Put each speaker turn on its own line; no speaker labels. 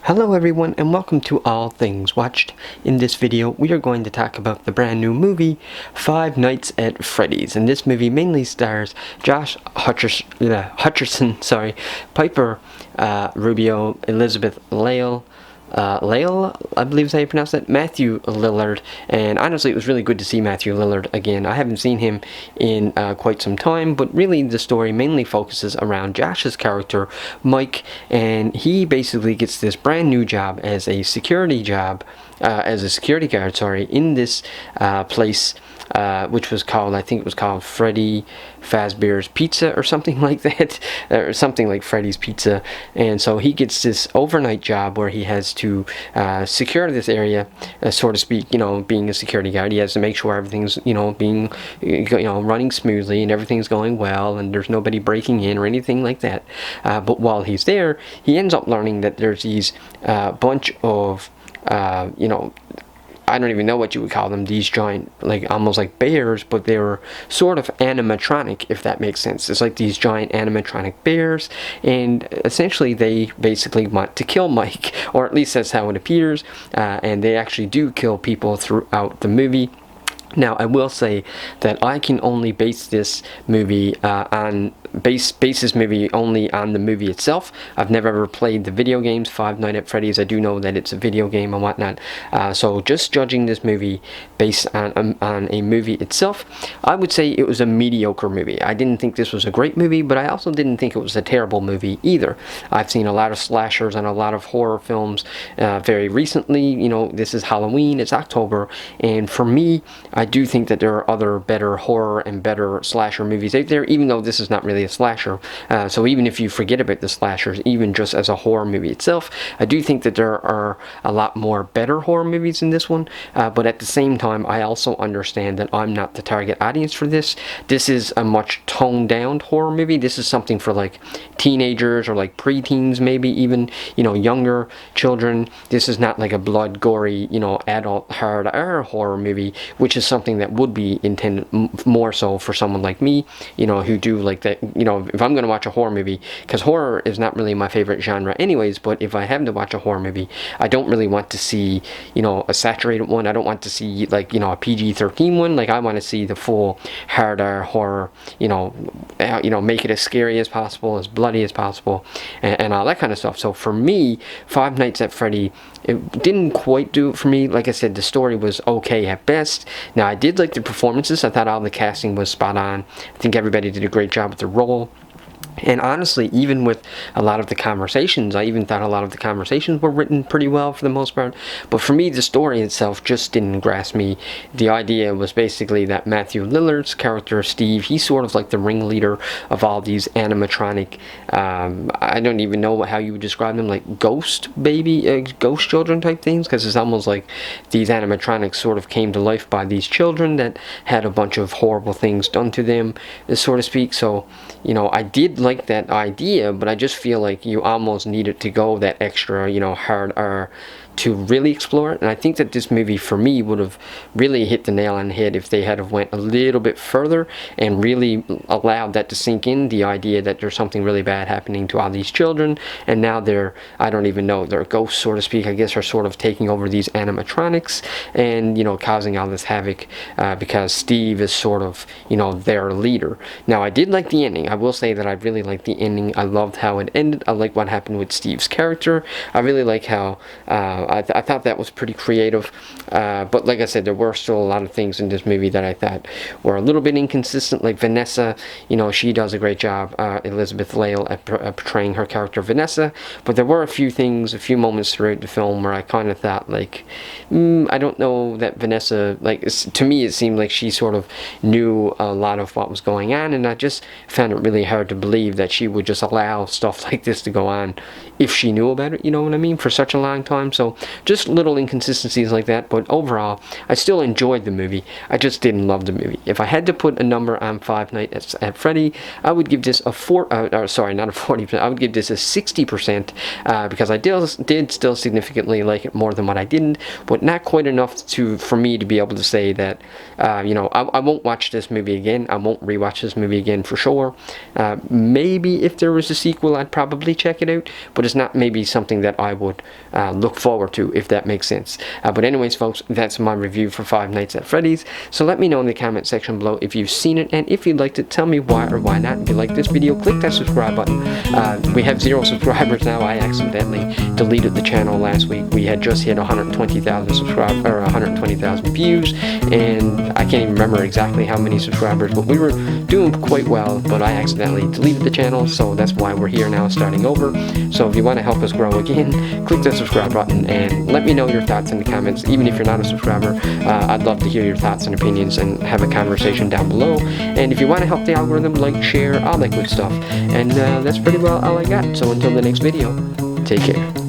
Hello everyone and welcome to All Things Watched. In this video we are going to talk about the brand new movie Five Nights at Freddy's, and this movie mainly stars Josh Hutcherson, Piper Rubio, Elizabeth Lail, I believe is how you pronounce that, Matthew Lillard, and honestly it was really good to see Matthew Lillard again. I haven't seen him in quite some time, but really the story mainly focuses around Josh's character, Mike, and he basically gets this brand new job as a security guard, in this place, which was called, I think it was called Freddy Fazbear's Pizza or something like that, or something like Freddy's Pizza. And so he gets this overnight job where he has to secure this area, so to speak. Being a security guard, he has to make sure everything's being running smoothly and everything's going well and there's nobody breaking in or anything like that. But while he's there, he ends up learning that there's these bunch of I don't even know what you would call them, these giant, almost like bears, but they were sort of animatronic, if that makes sense. It's like these giant animatronic bears, and essentially they basically want to kill Mike, or at least that's how it appears, and they actually do kill people throughout the movie. Now, I will say that I can only base this movie base this movie only on the movie itself. I've never ever played the video games Five Nights at Freddy's. I do know that it's a video game and whatnot. So just judging this movie based on a movie itself, I would say it was a mediocre movie. I didn't think this was a great movie, but I also didn't think it was a terrible movie either. I've seen a lot of slashers and a lot of horror films very recently. This is Halloween, it's October, and for me, I do think that there are other better horror and better slasher movies out there, even though this is not really a slasher. So even if you forget about the slashers, even just as a horror movie itself, I do think that there are a lot more better horror movies than this one. But at the same time, I also understand that I'm not the target audience for this. This is a much toned down horror movie. This is something for like teenagers or like preteens, maybe even younger children. This is not like a blood gory adult hard R horror movie, which is something that would be intended more so for someone like me, who do like that. If I'm going to watch a horror movie, because horror is not really my favorite genre anyways, but if I have to watch a horror movie, I don't really want to see a saturated one. I don't want to see a PG-13 one. I want to see the full hard R horror, make it as scary as possible, as bloody as possible, and all that kind of stuff. So for me, Five Nights at Freddy, it didn't quite do it for me. Like I said, the story was okay at best. Now, I did like the performances. I thought all the casting was spot on. I think everybody did a great job with the role. And honestly, even with a lot of the conversations, I even thought a lot of the conversations were written pretty well for the most part. But for me, the story itself just didn't grasp me. The idea was basically that Matthew Lillard's character, Steve, he's sort of like the ringleader of all these animatronic, I don't even know how you would describe them, like ghost children type things, because it's almost like these animatronics sort of came to life by these children that had a bunch of horrible things done to them, so to speak. So, I did like that idea, but I just feel like you almost needed to go that extra, hard R to really explore it. And I think that this movie for me would have really hit the nail on the head if they had have went a little bit further and really allowed that to sink in, the idea that there's something really bad happening to all these children, and now they're, I don't even know, they're ghosts, so to speak, I guess, are sort of taking over these animatronics and causing all this havoc, because Steve is sort of their leader. Now, I did like the ending. I will say that I really liked the ending. I loved how it ended. I like what happened with Steve's character. I really like how I thought that was pretty creative, but like I said, there were still a lot of things in this movie that I thought were a little bit inconsistent. Like Vanessa, she does a great job, Elizabeth Lail, at portraying her character Vanessa, but there were a few moments throughout the film where I kind of thought I don't know that Vanessa, to me it seemed like she sort of knew a lot of what was going on, and I just found it really hard to believe that she would just allow stuff like this to go on if she knew about it, you know what I mean, for such a long time. So So just little inconsistencies like that, but overall, I still enjoyed the movie. I just didn't love the movie. If I had to put a number on Five Nights at Freddy, I would give this a 40%. I would give this a 60% because I did still significantly like it more than what I didn't, but not quite enough for me to be able to say that, I won't watch this movie again. I won't rewatch this movie again for sure. Maybe if there was a sequel, I'd probably check it out, but it's not maybe something that I would look forward to, if that makes sense. But anyways, folks, that's my review for Five Nights at Freddy's. So let me know in the comment section below if you've seen it, and if you liked it, tell me why or why not. If you like this video, click that subscribe button. We have 0 subscribers now. I accidentally deleted the channel last week. We had just hit 120,000 subscribers, or 120,000 views, and I can't even remember exactly how many subscribers, but we were doing quite well, but I accidentally deleted the channel, so that's why we're here now, starting over. So if you want to help us grow again, click that subscribe button and let me know your thoughts in the comments. Even if you're not a subscriber, I'd love to hear your thoughts and opinions and have a conversation down below. And if you want to help the algorithm, like, share, all that good stuff. And that's pretty well all I got. So until the next video, take care.